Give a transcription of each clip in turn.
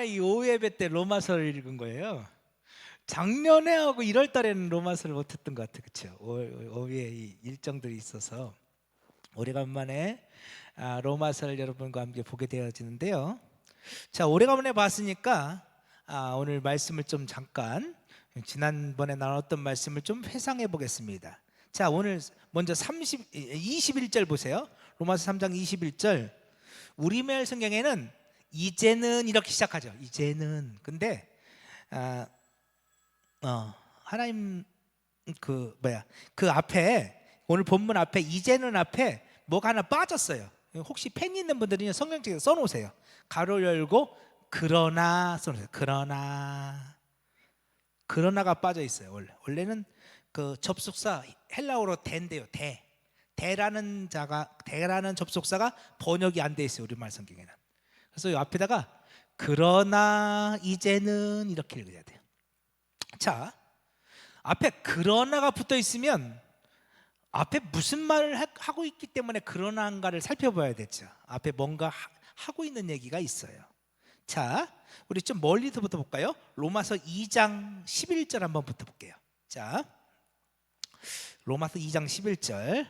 이 오예배 때 로마서를 읽은 거예요. 작년에 하고 1월 달에는 로마서를 못했던 것 같아요. 그렇죠? 오후에 일정들이 있어서 오래간만에 로마서를 여러분과 함께 보게 되어지는데요. 자, 오래간만에 봤으니까 오늘 말씀을 좀 잠깐 지난번에 나눴던 말씀을 좀 회상해 보겠습니다. 자, 오늘 먼저 21절 보세요. 로마서 3장 21절. 우리말 성경에는 이제는 이렇게 시작하죠. 이제는. 근데 하나님 그 앞에, 오늘 본문 앞에 이제는 앞에 뭐가 하나 빠졌어요. 혹시 펜 있는 분들은 성경책에 써놓으세요. 가로 열고 그러나 써놓으세요. 그러나가 빠져 있어요. 원래는 그 접속사 헬라어로 대인데요. 대라는 접속사가 번역이 안 돼 있어요. 우리말 성경에는. 그래서 이 앞에다가 그러나 이제는 이렇게 읽어야 돼요. 자, 앞에 그러나가 붙어 있으면 앞에 무슨 말을 하고 있기 때문에 그러나인가를 살펴봐야 되죠. 앞에 뭔가 하고 있는 얘기가 있어요. 자, 우리 좀 멀리서부터 볼까요? 로마서 2장 11절 한번 붙어볼게요. 자, 로마서 2장 11절.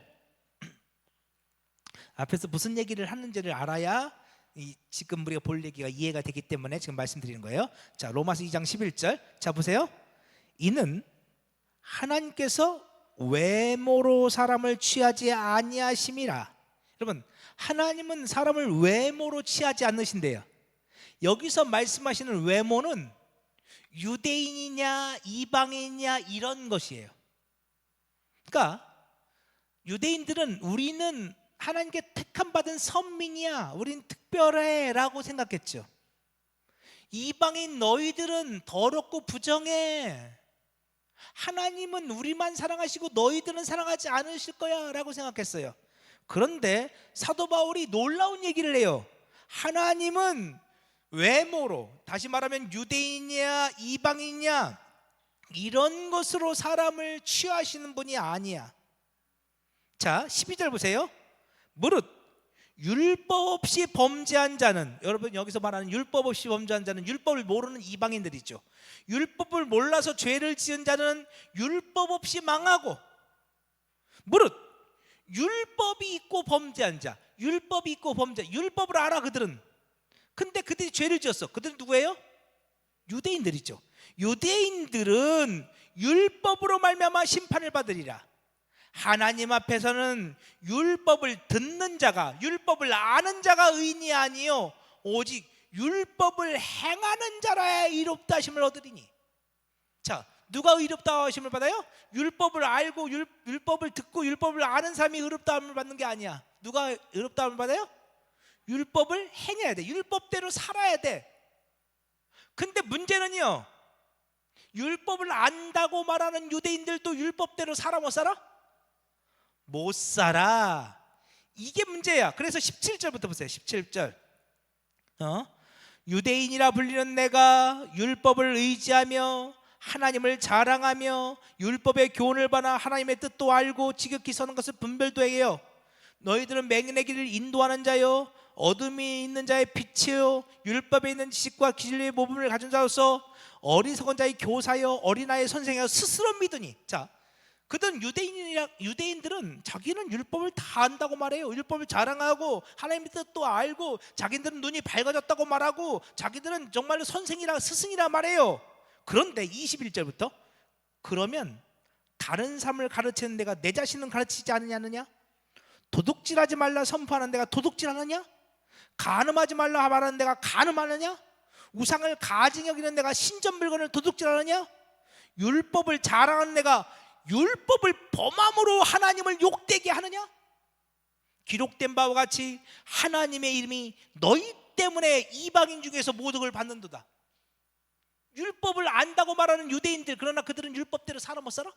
앞에서 무슨 얘기를 하는지를 알아야 지금 우리가 볼 얘기가 이해가 되기 때문에 지금 말씀드리는 거예요. 자, 로마서 2장 11절. 자, 보세요. 이는 하나님께서 외모로 사람을 취하지 아니하심이라. 여러분, 하나님은 사람을 외모로 취하지 않으신대요. 여기서 말씀하시는 외모는 유대인이냐 이방인이냐 이런 것이에요. 그러니까 유대인들은 우리는 하나님께 택함 받은 선민이야, 우린 특별해 라고 생각했죠. 이방인 너희들은 더럽고 부정해, 하나님은 우리만 사랑하시고 너희들은 사랑하지 않으실 거야 라고 생각했어요. 그런데 사도 바울이 놀라운 얘기를 해요. 하나님은 외모로, 다시 말하면 유대인이냐 이방인이냐 이런 것으로 사람을 취하시는 분이 아니야. 자, 12절 보세요. 무릇 율법 없이 범죄한 자는, 여러분 여기서 말하는 율법 없이 범죄한 자는 율법을 모르는 이방인들이죠. 율법을 몰라서 죄를 지은 자는 율법 없이 망하고, 무릇 율법이 있고 범죄한 자, 율법이 있고 율법을 알아 그들은. 근데 그들이 죄를 지었어. 그들은 누구예요? 유대인들이죠. 유대인들은 율법으로 말미암아 심판을 받으리라. 하나님 앞에서는 율법을 듣는 자가, 율법을 아는 자가 의인이 아니요 오직 율법을 행하는 자라야 의롭다 하심을 얻으리니. 자, 누가 의롭다 하심을 받아요? 율법을 알고 율법을 듣고 율법을 아는 사람이 의롭다 함을 받는 게 아니야. 누가 의롭다 함을 받아요? 율법을 행해야 돼. 율법대로 살아야 돼. 근데 문제는요, 율법을 안다고 말하는 유대인들도 율법대로 살아 못 살아? 못 살아. 이게 문제야. 그래서 17절부터 보세요. 17절. 유대인이라 불리는 내가 율법을 의지하며 하나님을 자랑하며 율법의 교훈을 받아 하나님의 뜻도 알고 지극히 선한 것을 분별도 해요. 너희들은 맹인의 길을 인도하는 자요 어둠이 있는 자의 빛이요 율법에 있는 지식과 진리의 모범을 가진 자로서 어리석은 자의 교사요 어린아이의 선생이요 스스로 믿으니. 자, 그들은 유대인들은 자기는 율법을 다 안다고 말해요. 율법을 자랑하고 하나님의 뜻도 알고 자기들은 눈이 밝아졌다고 말하고 자기들은 정말로 선생이라 스승이라 말해요. 그런데 21절부터 그러면 다른 사람을 가르치는 내가 내 자신은 가르치지 않느냐? 도둑질하지 말라 선포하는 내가 도둑질하느냐? 간음하지 말라 말하는 내가 간음하느냐? 우상을 가증 여기는 내가 신전물건을 도둑질하느냐? 율법을 자랑하는 내가 율법을 범함으로 하나님을 욕되게 하느냐? 기록된 바와 같이 하나님의 이름이 너희 때문에 이방인 중에서 모독을 받는도다. 율법을 안다고 말하는 유대인들, 그러나 그들은 율법대로 살아 못 살아?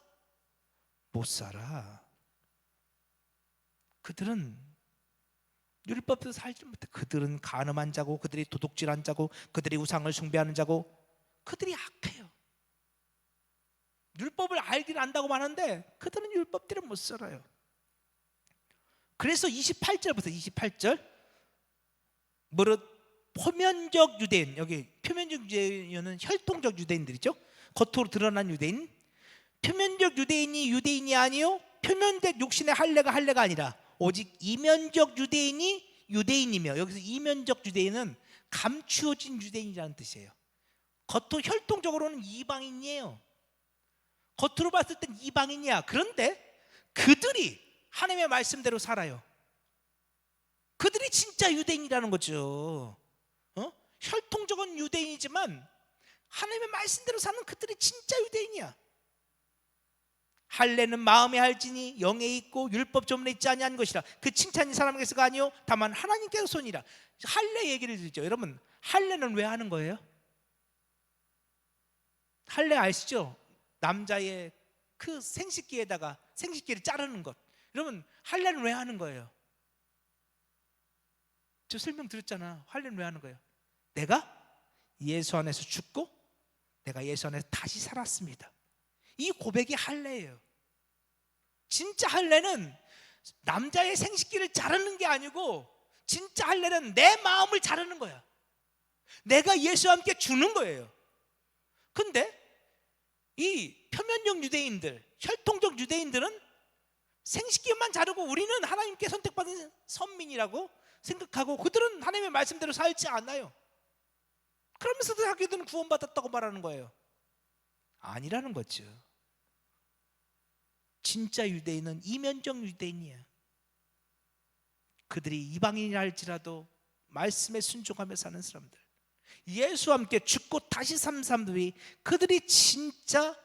못 살아. 그들은 율법대로 살지 못해. 그들은 간음한 자고 그들이 도둑질한 자고 그들이 우상을 숭배하는 자고 그들이 악해요. 율법을 알긴 안다고 하는데 그들은 율법대로 못 살아요. 그래서 28절부터 28절 무릇 표면적 유대인, 여기 표면적 유대인은 혈통적 유대인들이죠. 겉으로 드러난 유대인. 표면적 유대인이 유대인이 아니요, 표면적 욕심의 할례가 아니라 오직 이면적 유대인이 유대인이며, 여기서 이면적 유대인은 감추어진 유대인이라는 뜻이에요. 겉으로 혈통적으로는 이방인이에요. 겉으로 봤을 땐 이방인이야. 그런데 그들이 하나님의 말씀대로 살아요. 그들이 진짜 유대인이라는 거죠. 혈통적인 유대인이지만 하나님의 말씀대로 사는 그들이 진짜 유대인이야. 할례는 마음에 할지니 영에 있고 율법 조문에 있지 아니한 것이라. 그 칭찬이 사람에게서가 아니요 다만 하나님께서 손이라. 할례 얘기를 드리죠. 여러분, 할례는 왜 하는 거예요? 할례 아시죠? 남자의 그 생식기를 자르는 것. 여러분, 할례는 왜 하는 거예요? 저 설명 드렸잖아. 할례는 왜 하는 거예요? 내가 예수 안에서 죽고 내가 예수 안에서 다시 살았습니다. 이 고백이 할례예요. 진짜 할례는 남자의 생식기를 자르는 게 아니고, 진짜 할례는 내 마음을 자르는 거야. 내가 예수와 함께 죽는 거예요. 근데 이 표면적 유대인들, 혈통적 유대인들은 생식기만 자르고 우리는 하나님께 선택받은 선민이라고 생각하고 그들은 하나님의 말씀대로 살지 않아요. 그러면서도 자기들은 구원받았다고 말하는 거예요. 아니라는 거죠. 진짜 유대인은 이면적 유대인이야. 그들이 이방인이라 할지라도 말씀에 순종하며 사는 사람들, 예수와 함께 죽고 다시 산 사람들이, 그들이 진짜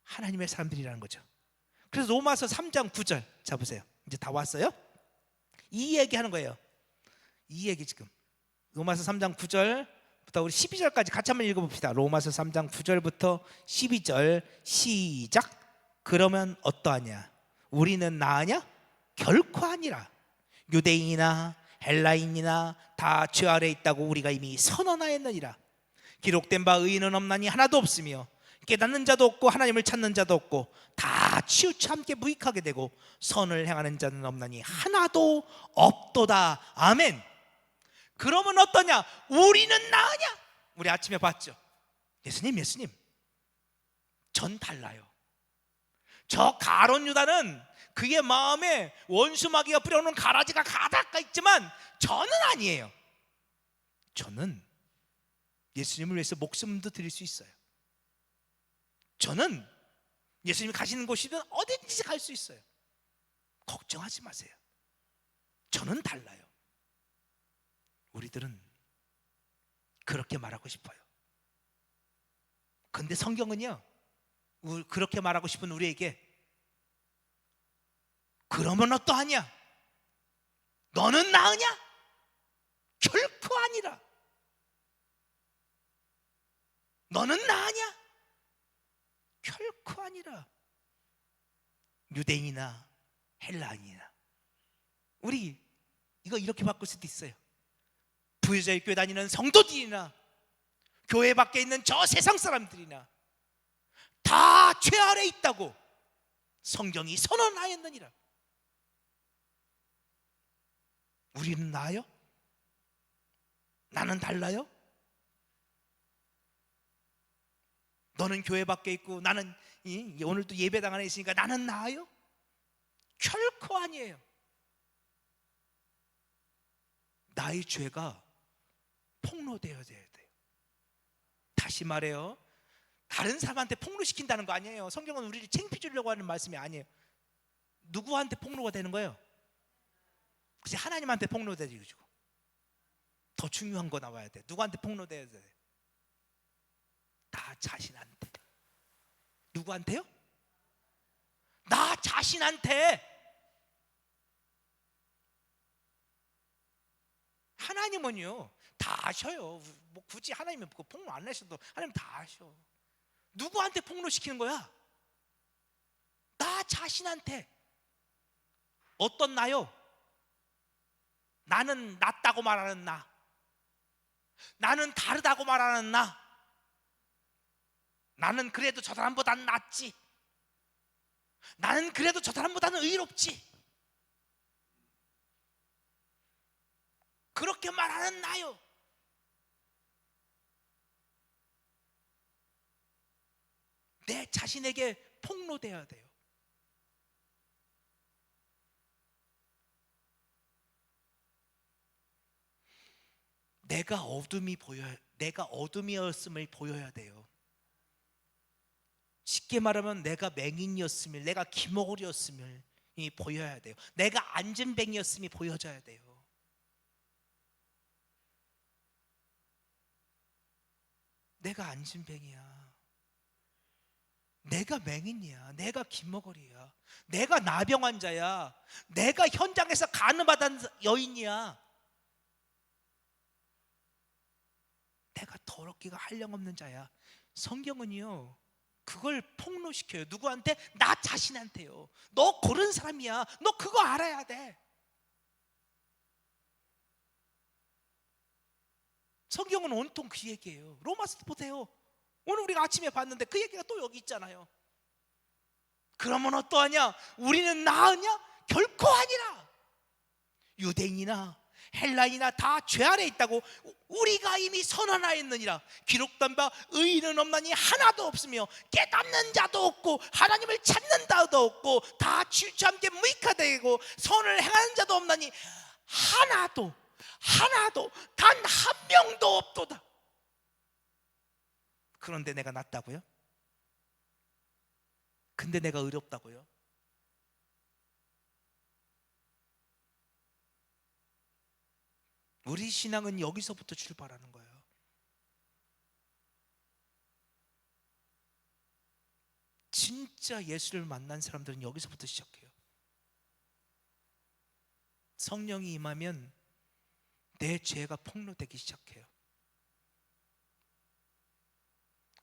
하나님의 사람들이라는 거죠. 그래서 로마서 3장 9절 자 보세요. 이제 다 왔어요. 이 얘기하는 거예요. 이 얘기 지금 로마서 3장 9절부터 우리 12절까지 같이 한번 읽어봅시다. 로마서 3장 9절부터 12절 시작. 그러면 어떠하냐? 우리는 나으냐? 결코 아니라. 유대인이나 헬라인이나 다 죄 아래 있다고 우리가 이미 선언하였느니라. 기록된 바 의인은 없나니 하나도 없으며 깨닫는 자도 없고 하나님을 찾는 자도 없고 다 치우쳐 함께 무익하게 되고 선을 행하는 자는 없나니 하나도 없도다. 아멘. 그러면 어떠냐? 우리는 나으냐? 우리 아침에 봤죠. 예수님 전 달라요. 저 가룟 유다는 그의 마음에 원수 마귀가 뿌려놓은 가라지가 가득 있지만 저는 아니에요. 저는 예수님을 위해서 목숨도 드릴 수 있어요. 저는 예수님이 가시는 곳이든 어딘지 갈 수 있어요. 걱정하지 마세요. 저는 달라요. 우리들은 그렇게 말하고 싶어요. 근데 성경은요, 그렇게 말하고 싶은 우리에게 그러면 어떠하냐? 너는 나으냐? 결코 아니라. 너는 나으냐? 결코 아니라. 유대인이나 헬라인이나. 우리 이거 이렇게 바꿀 수도 있어요. 부유자의 교회 다니는 성도들이나 교회 밖에 있는 저 세상 사람들이나 다 죄 아래 있다고 성경이 선언하였느니라. 우리는 나아요? 나는 달라요? 너는 교회 밖에 있고 나는 오늘도 예배당 안에 있으니까 나는 나아요? 결코 아니에요. 나의 죄가 폭로되어야 돼요. 다시 말해요, 다른 사람한테 폭로시킨다는 거 아니에요. 성경은 우리를 창피 주려고 하는 말씀이 아니에요. 누구한테 폭로가 되는 거예요? 그치, 하나님한테 폭로되고 더 중요한 거 나와야 돼. 누구한테 폭로돼야 돼? 나 자신한테. 누구한테요? 나 자신한테. 하나님은요 다 아셔요. 뭐 굳이 하나님이 폭로 안 하셔도 하나님 다 아셔. 누구한테 폭로시키는 거야? 나 자신한테. 어떤 나요? 나는 낫다고 말하는 나, 나는 다르다고 말하는 나, 나는 그래도 저 사람보다는 낫지, 나는 그래도 저 사람보다는 의롭지, 그렇게 말하는 나요. 내 자신에게 폭로되어야 돼요. 내가 어둠이었음을 보여야 돼요. 쉽게 말하면 내가 맹인이었음을, 내가 기머거리였음을 보여야 돼요. 내가 안진뱅이였음이 보여져야 돼요. 내가 안진뱅이야, 내가 맹인이야, 내가 기머거리야, 내가 나병 환자야, 내가 현장에서 간음받은 여인이야, 내가 더럽기가 한량없는 자야. 성경은요 그걸 폭로시켜요. 누구한테? 나 자신한테요. 너 그런 사람이야, 너 그거 알아야 돼. 성경은 온통 그 얘기예요. 로마서 보세요. 오늘 우리가 아침에 봤는데 그 얘기가 또 여기 있잖아요. 그러면 어떠하냐? 우리는 나으냐? 결코 아니라. 유대인이나 헬라인이나 다 죄 아래 있다고 우리가 이미 선언하였느니라. 기록된 바 의인은 없나니 하나도 없으며 깨닫는 자도 없고 하나님을 찾는 자도 없고 다 지주와 함께 무익하되고 선을 행하는 자도 없나니 하나도 단 한 명도 없도다. 그런데 내가 낫다고요? 근데 내가 의롭다고요? 우리 신앙은 여기서부터 출발하는 거예요. 진짜 예수를 만난 사람들은 여기서부터 시작해요. 성령이 임하면 내 죄가 폭로되기 시작해요.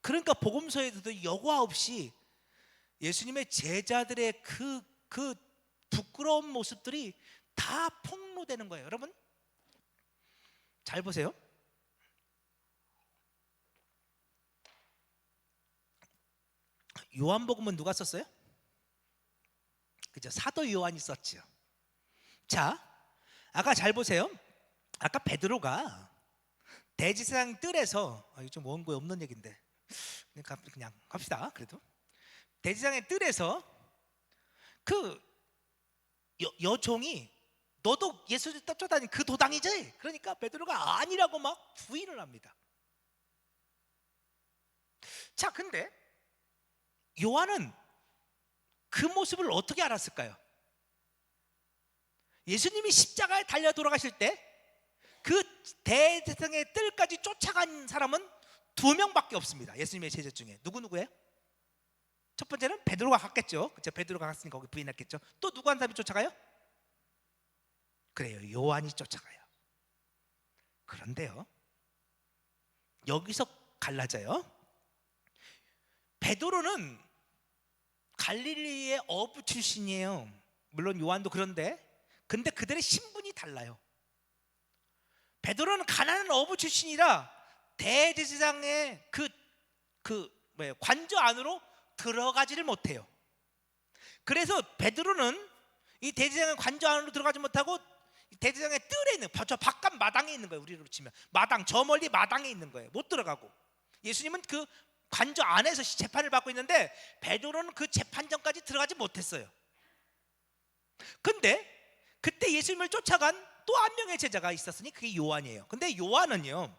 그러니까 복음서에서도 여과 없이 예수님의 제자들의 그 부끄러운 모습들이 다 폭로되는 거예요. 여러분 잘 보세요. 요한복음은 누가 썼어요? 그죠? 사도 요한이 썼죠. 자, 아까 잘 보세요. 아까 베드로가 대제사장 뜰에서, 이거 좀 원고에 없는 얘기인데 그냥 갑시다. 그래도 대제사장의 뜰에서 그 여종이 너도 예수를 쫓아다닌 그 도당이지? 그러니까 베드로가 아니라고 막 부인을 합니다. 자, 근데 요한은 그 모습을 어떻게 알았을까요? 예수님이 십자가에 달려 돌아가실 때 그 대제사장의 뜰까지 쫓아간 사람은 2명밖에 없습니다. 예수님의 제자 중에. 누구예요? 첫 번째는 베드로가 갔겠죠. 그렇죠? 베드로가 갔으니까 거기 부인했겠죠. 또 누구 한 사람이 쫓아가요? 그래요, 요한이 쫓아가요. 그런데요, 여기서 갈라져요. 베드로는 갈릴리의 어부 출신이에요. 물론 요한도 그런데 근데 그들의 신분이 달라요. 베드로는 가난한 어부 출신이라 대제사장의 관저 안으로 들어가지를 못해요. 그래서 베드로는 이 대제사장의 관저 안으로 들어가지 못하고 대제사장의 뜰에 있는 저 바깥 마당에 있는 거예요. 우리로 치면 마당, 저 멀리 마당에 있는 거예요. 못 들어가고. 예수님은 그 관저 안에서 재판을 받고 있는데 베드로는 그 재판정까지 들어가지 못했어요. 근데 그때 예수님을 쫓아간 또 한 명의 제자가 있었으니 그게 요한이에요. 근데 요한은요,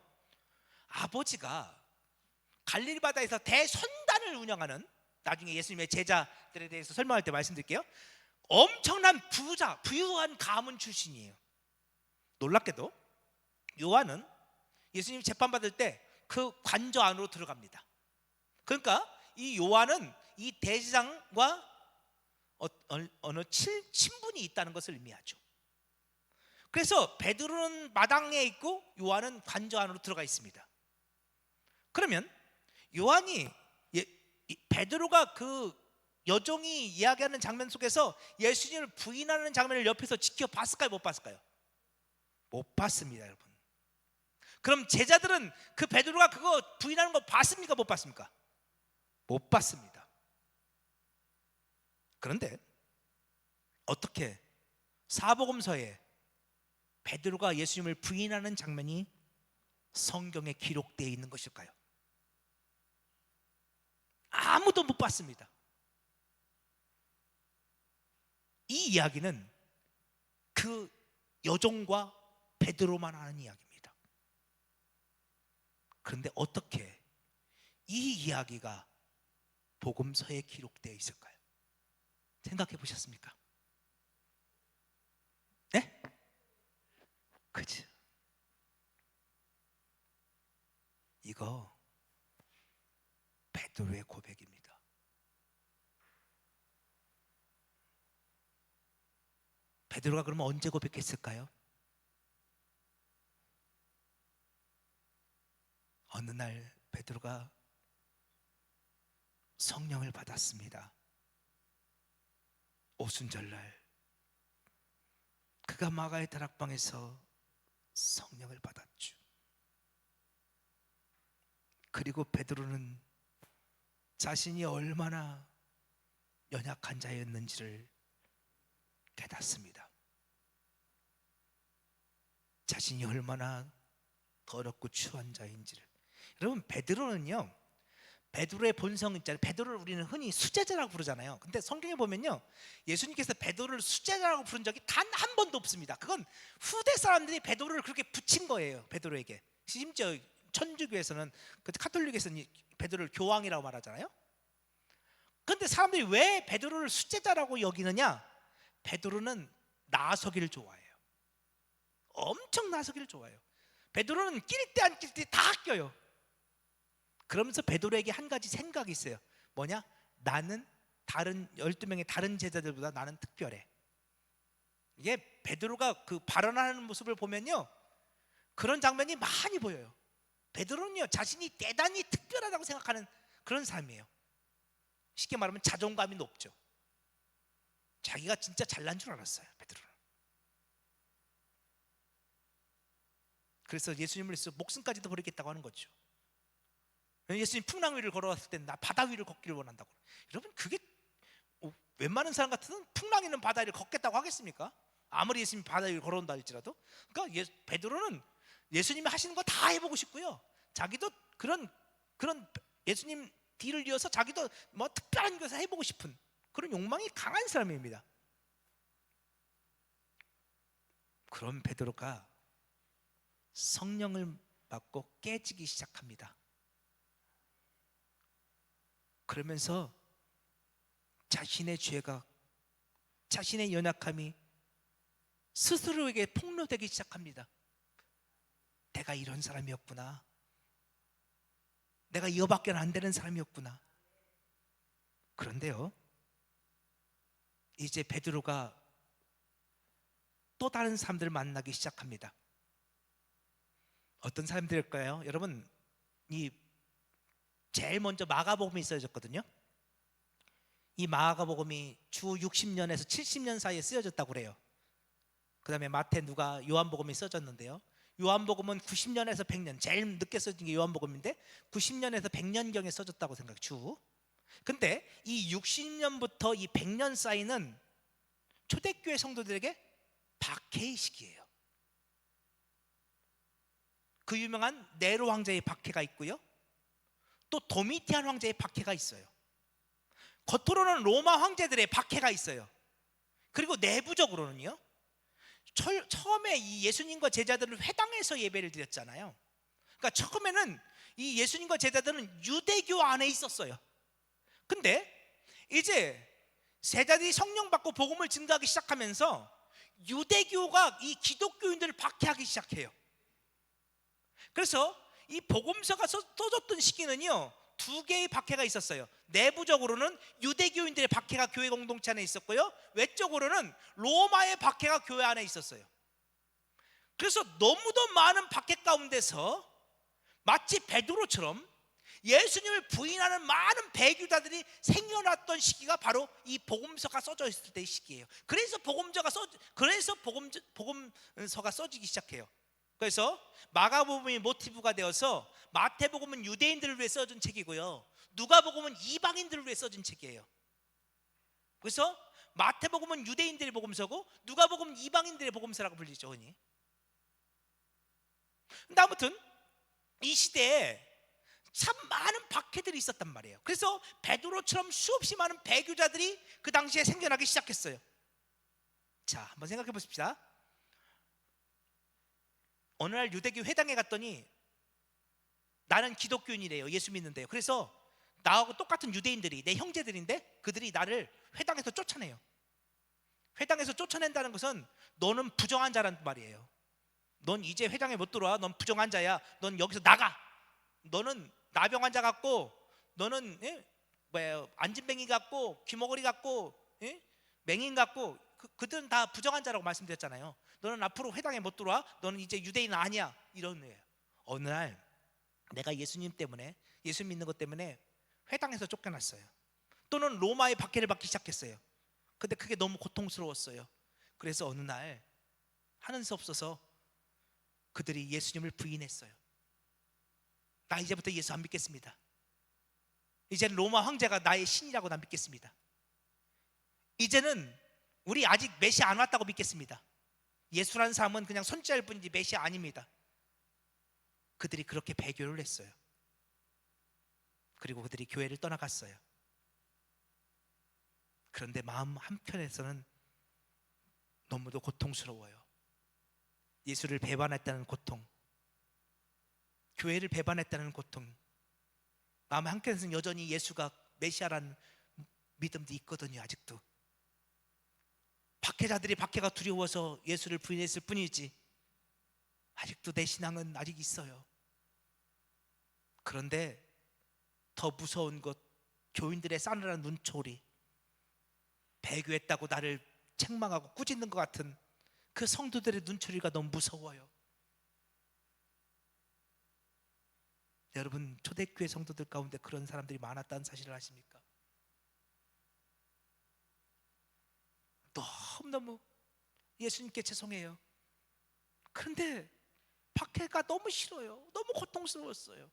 아버지가 갈릴리 바다에서 대선단을 운영하는, 나중에 예수님의 제자들에 대해서 설명할 때 말씀드릴게요, 엄청난 부유한 가문 출신이에요. 놀랍게도 요한은 예수님이 재판받을 때 그 관저 안으로 들어갑니다. 그러니까 이 요한은 이 대제사장과 어느 친분이 있다는 것을 의미하죠. 그래서 베드로는 마당에 있고 요한은 관저 안으로 들어가 있습니다. 그러면 요한이 베드로가 그 여종이 이야기하는 장면 속에서 예수님을 부인하는 장면을 옆에서 지켜봤을까요? 못 봤을까요? 못 봤습니다, 여러분. 그럼 제자들은 그 베드로가 그거 부인하는 거 봤습니까? 못 봤습니까? 못 봤습니다. 그런데 어떻게 사복음서에 베드로가 예수님을 부인하는 장면이 성경에 기록되어 있는 것일까요? 아무도 못 봤습니다. 이 이야기는 그 여종과 베드로만 아는 이야기입니다. 그런데 어떻게 이 이야기가 복음서에 기록되어 있을까요? 생각해 보셨습니까? 네? 그죠? 이거 베드로의 고백입니다. 베드로가 그러면 언제 고백했을까요? 어느 날 베드로가 성령을 받았습니다. 오순절날 그가 마가의 다락방에서 성령을 받았죠. 그리고 베드로는 자신이 얼마나 연약한 자였는지를 깨닫습니다. 자신이 얼마나 더럽고 추한 자인지를. 여러분, 베드로는요, 베드로의 본성 있잖아요. 베드로를 우리는 흔히 수제자라고 부르잖아요. 근데 성경에 보면요, 예수님께서 베드로를 수제자라고 부른 적이 단 한 번도 없습니다. 그건 후대 사람들이 베드로를 그렇게 붙인 거예요. 베드로에게. 심지어 천주교에서는, 카톨릭에서는 베드로를 교황이라고 말하잖아요. 그런데 사람들이 왜 베드로를 수제자라고 여기느냐? 베드로는 나서기를 좋아해요. 엄청 나서기를 좋아해요. 베드로는 낄 때 안 낄 때 다 껴요. 그러면서 베드로에게 한 가지 생각이 있어요. 뭐냐? 나는 다른 12명의 다른 제자들보다 나는 특별해. 이게 베드로가 그 발언하는 모습을 보면요, 그런 장면이 많이 보여요. 베드로는요, 자신이 대단히 특별하다고 생각하는 그런 삶이에요. 쉽게 말하면 자존감이 높죠. 자기가 진짜 잘난 줄 알았어요, 베드로는. 그래서 예수님을 위해서 목숨까지도 버리겠다고 하는 거죠. 예수님 풍랑 위를 걸어왔을 때 나 바다 위를 걷기를 원한다고. 여러분, 그게 웬만한 사람 같으면 풍랑 있는 바다 위를 걷겠다고 하겠습니까? 아무리 예수님이 바다 위를 걸어온다 할지라도. 그러니까 베드로는 예수님이 하시는 거 다 해보고 싶고요, 자기도 그런 예수님 뒤를 이어서 자기도 뭐 특별한 것을 해보고 싶은 그런 욕망이 강한 사람입니다. 그런 베드로가 성령을 받고 깨지기 시작합니다. 그러면서 자신의 죄가, 자신의 연약함이 스스로에게 폭로되기 시작합니다. 내가 이런 사람이었구나. 내가 이거밖에 안 되는 사람이었구나. 그런데요, 이제 베드로가 또 다른 사람들을 만나기 시작합니다. 어떤 사람들일까요? 여러분, 이 제일 먼저 마가복음이 쓰여졌거든요. 이 마가복음이 주 60년에서 70년 사이에 쓰여졌다고 그래요. 그 다음에 마태, 누가, 요한복음이 써졌는데요, 요한복음은 90년에서 100년, 제일 늦게 써진 게 요한복음인데 90년에서 100년경에 써졌다고 생각해요, 주. 근데 이 60년부터 이 100년 사이는 초대교회 성도들에게 박해의 시기예요. 그 유명한 네로 황제의 박해가 있고요, 또 도미티안 황제의 박해가 있어요. 겉으로는 로마 황제들의 박해가 있어요. 그리고 내부적으로는요, 처음에 이 예수님과 제자들은 회당에서 예배를 드렸잖아요. 그러니까 처음에는 이 예수님과 제자들은 유대교 안에 있었어요. 근데 이제 제자들이 성령 받고 복음을 증거하기 시작하면서 유대교가 이 기독교인들을 박해하기 시작해요. 그래서 이 복음서가 써졌던 시기는요, 두 개의 박해가 있었어요. 내부적으로는 유대교인들의 박해가 교회 공동체 안에 있었고요, 외적으로는 로마의 박해가 교회 안에 있었어요. 그래서 너무도 많은 박해 가운데서 마치 베드로처럼 예수님을 부인하는 많은 배교자들이 생겨났던 시기가 바로 이 복음서가 써져 있을 때의 시기예요. 그래서 복음서가 써지기 시작해요. 그래서 마가복음이 모티브가 되어서 마태복음은 유대인들을 위해 써진 책이고요, 누가복음은 이방인들을 위해 써진 책이에요. 그래서 마태복음은 유대인들의 복음서고 누가복음은 이방인들의 복음서라고 불리죠, 흔히. 근데 아무튼 이 시대에 참 많은 박해들이 있었단 말이에요. 그래서 베드로처럼 수없이 많은 배교자들이 그 당시에 생겨나기 시작했어요. 자, 한번 생각해 보십시다. 어느 날 유대교 회당에 갔더니 나는 기독교인이래요. 예수 믿는데요. 그래서 나하고 똑같은 유대인들이, 내 형제들인데 그들이 나를 회당에서 쫓아내요. 회당에서 쫓아낸다는 것은 너는 부정한 자란 말이에요. 넌 이제 회당에 못 들어와. 넌 부정한 자야. 넌 여기서 나가. 너는 나병 환자 같고, 너는 안진뱅이 같고, 귀머거리 같고, 맹인 같고, 그들은 다 부정한 자라고 말씀드렸잖아요. 너는 앞으로 회당에 못 들어와. 너는 이제 유대인 아니야. 이런 거예요. 어느 날 내가 예수님 때문에, 예수 믿는 것 때문에 회당에서 쫓겨났어요. 또는 로마의 박해를 받기 시작했어요. 근데 그게 너무 고통스러웠어요. 그래서 어느 날 하는 수 없어서 그들이 예수님을 부인했어요. 나 이제부터 예수 안 믿겠습니다. 이제는 로마 황제가 나의 신이라고 난 믿겠습니다. 이제는 우리 아직 메시아 안 왔다고 믿겠습니다. 예수라는 사람은 그냥 손짓할 뿐이지 메시아 아닙니다. 그들이 그렇게 배교를 했어요. 그리고 그들이 교회를 떠나갔어요. 그런데 마음 한편에서는 너무도 고통스러워요. 예수를 배반했다는 고통, 교회를 배반했다는 고통. 마음 한편에서는 여전히 예수가 메시아라는 믿음도 있거든요. 아직도 박해자들이 박해가 두려워서 예수를 부인했을 뿐이지 아직도 내 신앙은 아직 있어요. 그런데 더 무서운 것, 교인들의 싸늘한 눈초리, 배교했다고 나를 책망하고 꾸짖는 것 같은 그 성도들의 눈초리가 너무 무서워요. 여러분, 초대교회 성도들 가운데 그런 사람들이 많았다는 사실을 아십니까? 너무너무 예수님께 죄송해요. 그런데 박해가 너무 싫어요. 너무 고통스러웠어요.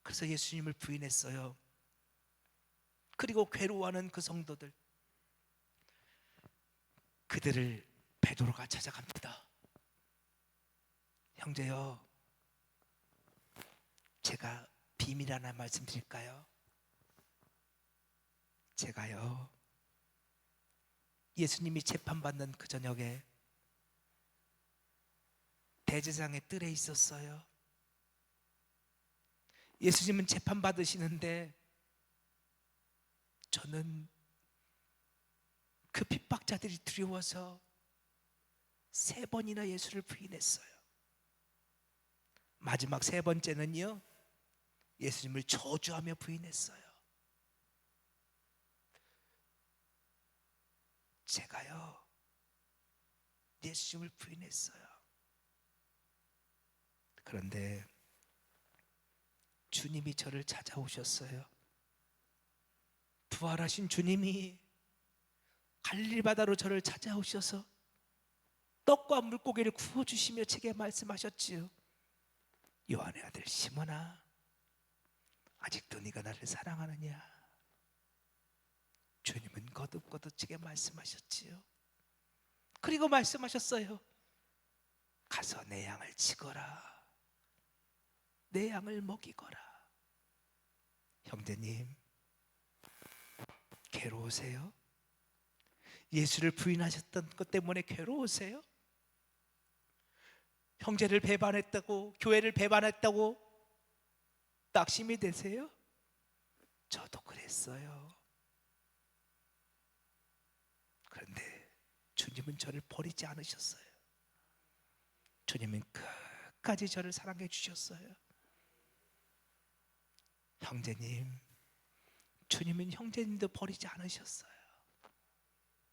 그래서 예수님을 부인했어요. 그리고 괴로워하는 그 성도들, 그들을 베드로가 찾아갑니다. 형제요, 제가 비밀 하나 말씀드릴까요? 제가요, 예수님이 재판받는 그 저녁에 대제사장의 뜰에 있었어요. 예수님은 재판받으시는데 저는 그 핍박자들이 두려워서 3번이나 예수를 부인했어요. 마지막 3번째는요, 예수님을 저주하며 부인했어요. 제가요, 예수님을 부인했어요. 그런데 주님이 저를 찾아오셨어요. 부활하신 주님이 갈릴리 바다로 저를 찾아오셔서 떡과 물고기를 구워주시며 제게 말씀하셨지요. 요한의 아들 시몬아, 아직도 네가 나를 사랑하느냐? 주님은 거듭거듭 제게 말씀하셨지요. 그리고 말씀하셨어요. 가서 내 양을 치거라. 내 양을 먹이거라. 형제님, 괴로우세요? 예수를 부인하셨던 것 때문에 괴로우세요? 형제를 배반했다고, 교회를 배반했다고 낙심이 되세요? 저도 그랬어요. 그런데 주님은 저를 버리지 않으셨어요. 주님은 끝까지 저를 사랑해 주셨어요. 형제님, 주님은 형제님도 버리지 않으셨어요.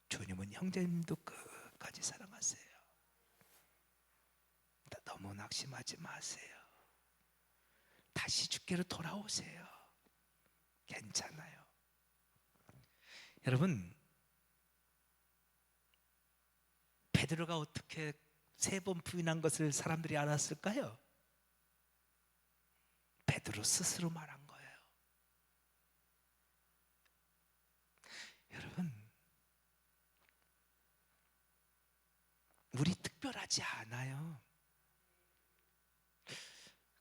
주님은 형제님도 끝까지 사랑하세요. 너무 낙심하지 마세요. 다시 주께로 돌아오세요. 괜찮아요. 여러분, 베드로가 어떻게 3번 부인한 것을 사람들이 알았을까요? 베드로 스스로 말한 거예요. 여러분, 우리 특별하지 않아요.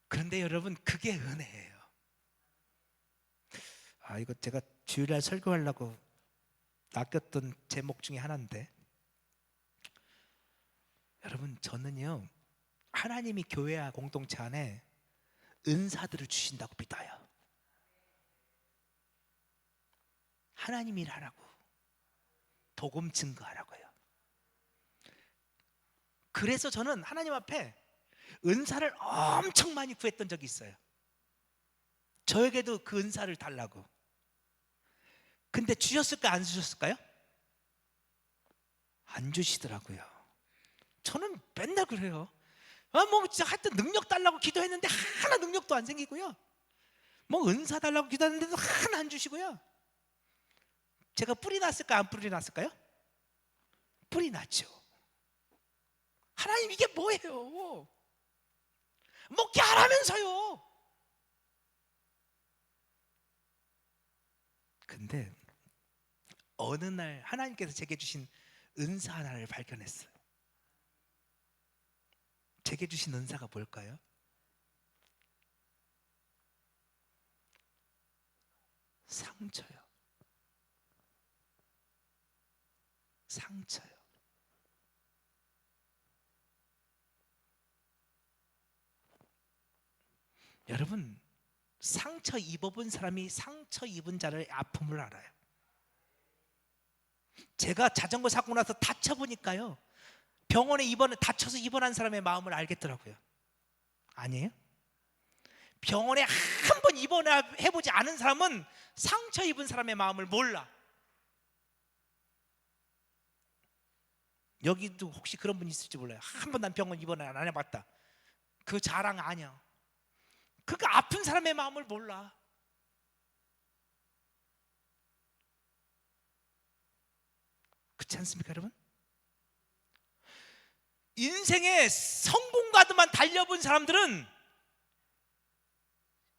그런데 여러분, 그게 은혜예요. 이거 제가 주일날 설교하려고 아꼈던 제목 중에 하나인데, 여러분 저는요 하나님이 교회와 공동체 안에 은사들을 주신다고 믿어요. 하나님 일하라고, 복음 증거하라고요. 그래서 저는 하나님 앞에 은사를 엄청 많이 구했던 적이 있어요. 저에게도 그 은사를 달라고. 근데 주셨을까 안 주셨을까요? 안 주시더라고요. 저는 맨날 그래요. 뭐 진짜 하여튼 능력 달라고 기도했는데 하나 능력도 안 생기고요. 뭐 은사 달라고 기도했는데도 하나 안 주시고요. 제가 뿔이 났을까 안 뿔이 났을까요? 뿔이 났죠. 하나님 이게 뭐예요? 먹게 하라면서요. 근데 어느 날 하나님께서 제게 주신 은사 하나를 발견했어요. 제게 주신 은사가 뭘까요? 상처요. 상처요. 여러분, 상처 입어본 사람이 상처 입은 자를 아픔을 알아요. 제가 자전거 사고 나서 다쳐보니까요, 병원에 다쳐서 입원한 사람의 마음을 알겠더라고요. 아니에요? 병원에 한 번 입원해보지 않은 사람은 상처 입은 사람의 마음을 몰라. 여기도 혹시 그런 분 있을지 몰라요. 한 번 난 병원 입원 안 해봤다. 그 자랑 아니야. 그러니까 아픈 사람의 마음을 몰라. 그렇지 않습니까, 여러분? 인생의 성공가드만 달려본 사람들은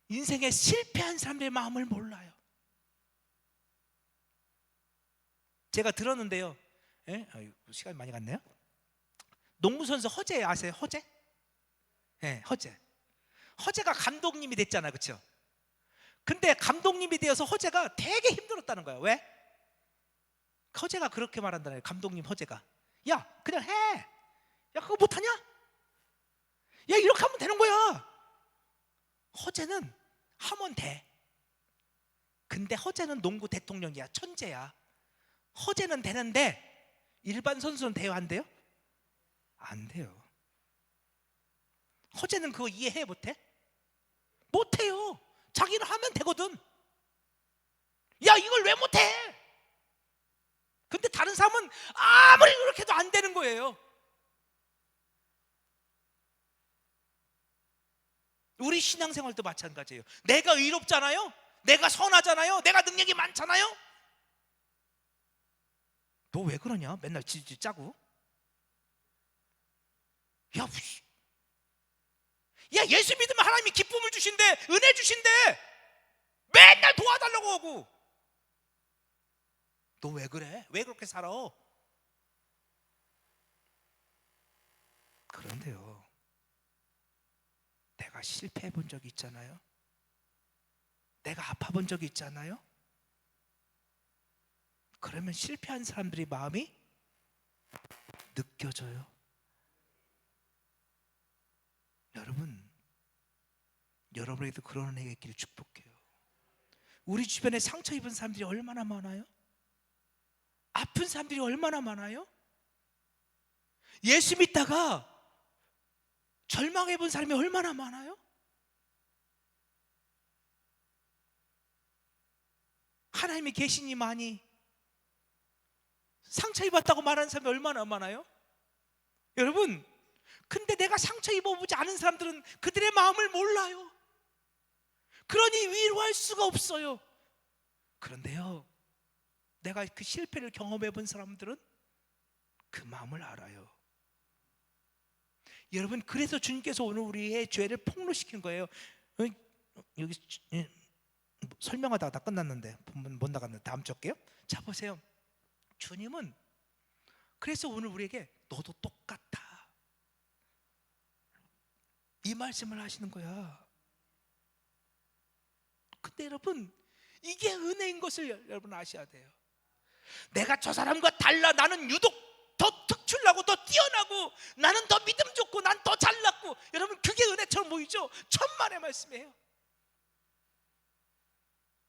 인생에 실패한 사람들의 마음을 몰라요. 제가 들었는데요, 예? 시간이 많이 갔네요. 농구선수 허재 아세요? 허재? 예, 허재가 감독님이 됐잖아요, 그렇죠? 근데 감독님이 되어서 허재가 되게 힘들었다는 거예요. 왜? 허재가 그렇게 말한다는 거예요. 감독님 허재가, 야 그냥 해. 야 그거 못하냐? 야 이렇게 하면 되는 거야. 허재는 하면 돼. 근데 허재는 농구 대통령이야. 천재야. 허재는 되는데 일반 선수는 돼요, 안 돼요? 안 돼요. 허재는 그거 이해해 못해? 못해요. 자기는 하면 되거든. 야 이걸 왜 못해? 근데 다른 사람은 아무리 그렇게 해도 안 되는 거예요. 우리 신앙생활도 마찬가지예요. 내가 의롭잖아요. 내가 선하잖아요. 내가 능력이 많잖아요. 너 왜 그러냐? 맨날 지지 짜고. 야 예수 믿으면 하나님이 기쁨을 주신대, 은혜 주신대. 맨날 도와달라고 하고. 너 왜 그래? 왜 그렇게 살아? 그런데요, 내가 실패해 본 적이 있잖아요. 내가 아파 본 적이 있잖아요. 그러면 실패한 사람들의 마음이 느껴져요. 여러분에게도 그런 은혜가 있기를 축복해요. 우리 주변에 상처 입은 사람들이 얼마나 많아요? 아픈 사람들이 얼마나 많아요? 예수 믿다가 절망해 본 사람이 얼마나 많아요? 하나님이 계시니만이 상처 입었다고 말하는 사람이 얼마나 많아요? 여러분, 근데 내가 상처 입어보지 않은 사람들은 그들의 마음을 몰라요. 그러니 위로할 수가 없어요. 그런데요, 내가 그 실패를 경험해 본 사람들은 그 마음을 알아요. 여러분, 그래서 주님께서 오늘 우리의 죄를 폭로시킨 거예요. 여기 설명하다가 다 끝났는데 못 나갔는데 다음 주 할게요. 자 보세요. 주님은 그래서 오늘 우리에게 너도 똑같아, 이 말씀을 하시는 거야. 근데 여러분, 이게 은혜인 것을 여러분 아셔야 돼요. 내가 저 사람과 달라, 나는 유독 더 특출나고 더 뛰어나고 나는 더 믿음 좋고 난 더 잘났고, 여러분 그게 은혜처럼 보이죠? 천만의 말씀이에요.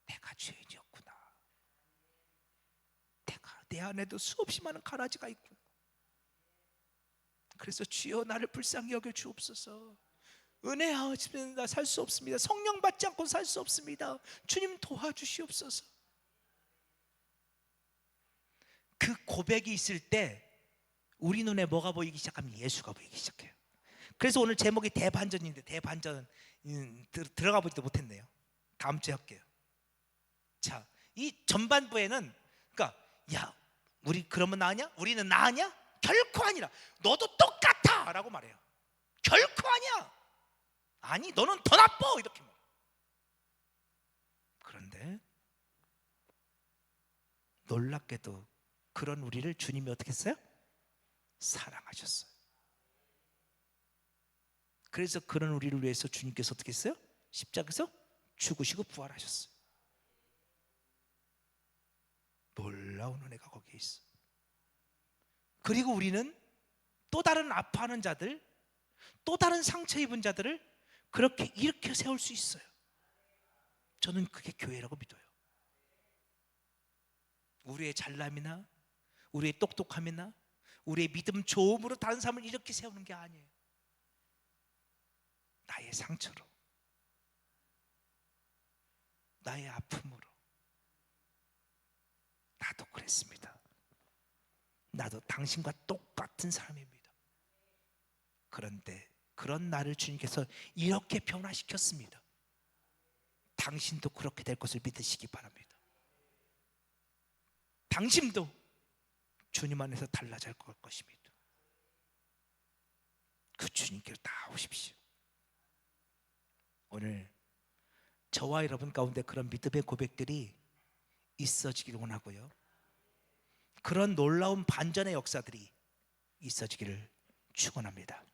내가 죄인이었구나. 내가 내 안에도 수없이 많은 가라지가 있고, 그래서 주여 나를 불쌍히 여겨 주옵소서. 은혜 없이는 나 살 수 없습니다. 성령 받지 않고 살 수 없습니다. 주님 도와주시옵소서. 그 고백이 있을 때 우리 눈에 뭐가 보이기 시작하면 예수가 보이기 시작해요. 그래서 오늘 제목이 대반전인데, 대반전 들어가 보지도 못했네요. 다음 주에 할게요. 자, 이 전반부에는 그러니까 야, 우리 그러면 나으냐? 우리는 나으냐? 결코 아니라. 너도 똑같아 라고 말해요. 결코 아니야. 아니, 너는 더 나빠 이렇게 말해요. 그런데 놀랍게도 그런 우리를 주님이 어떻게 했어요? 사랑하셨어요. 그래서 그런 우리를 위해서 주님께서 어떻게 했어요? 십자가에서 죽으시고 부활하셨어요. 놀라운 은혜가 거기에 있어. 그리고 우리는 또 다른 아파하는 자들, 또 다른 상처 입은 자들을 그렇게 일으켜 세울 수 있어요. 저는 그게 교회라고 믿어요. 우리의 잘남이나 우리의 똑똑함이나 우리의 믿음 좋음으로 다른 사람을 이렇게 세우는 게 아니에요. 나의 상처로, 나의 아픔으로. 나도 그랬습니다. 나도 당신과 똑같은 사람입니다. 그런데 그런 나를 주님께서 이렇게 변화시켰습니다. 당신도 그렇게 될 것을 믿으시기 바랍니다. 당신도 주님 안에서 달라질 것입니다. 그 주님께로 나오십시오. 오늘 저와 여러분 가운데 그런 믿음의 고백들이 있어지기를 원하고요, 그런 놀라운 반전의 역사들이 있어지기를 축원합니다.